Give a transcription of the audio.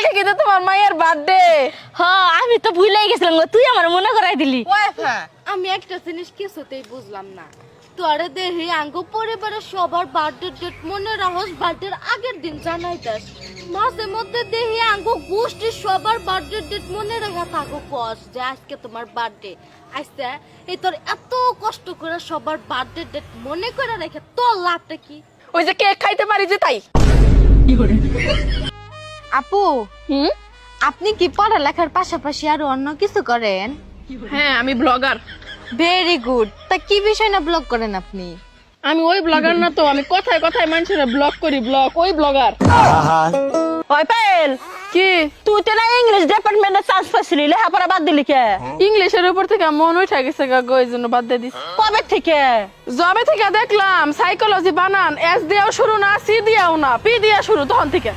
থেকে তো তোমার মায়ের বার্থডে। হ্যাঁ আমি তো ভুলেই গেছিলাম গো, তুই আমার মনে করাই দিলি। ওয়াইফা আমি একটা জিনিস কিছুতেই বুঝলাম না, তোরে দেহি আঙ্গ পরিবারের সবার বার্থডে ডেট মনে রাখস, বার্থডের আগের দিন জানাইতাস, মাঝে মধ্যে দেহি আঙ্গ গোষ্ঠীর সবার বার্থডে ডেট মনে রাখা থাকো কস যে আজকে তোমার বার্থডে। আচ্ছা এই তোর এত কষ্ট করে সবার বার্থডে ডেট মনে করে রেখে তোর লাভটা কি? ওই যে কেক খাইতে পারি যে তাই। আপু আপনি কি পড়ালেখার পাশাপাশি আর অন্য কিছু করেন? হ্যাঁ আমি ব্লগার। Very good. তা কি বিষয় না ব্লগ করেন আপনি? আমি ওই ব্লগার না তো, আমি কথায় কথায় মানুষের ব্লগ করি, ব্লগ ওই ব্লগার। ওই পেল কি তুই তো না ইংলিশ ডিপার্টমেন্টে চান্স পাইছিলি, লেখাপড়া বাদ দিলি কে? ইংলিশের উপর থেকে মন উঠে গেছে গো, এই জন্য বাদ দিয়ে দিস। কবে থেকে? জবে থেকে দেখলাম সাইকোলজি বানান এস দিয়েও শুরু না, সি দিয়েও না, পি দিয়ে শুরু, তখন থেকে।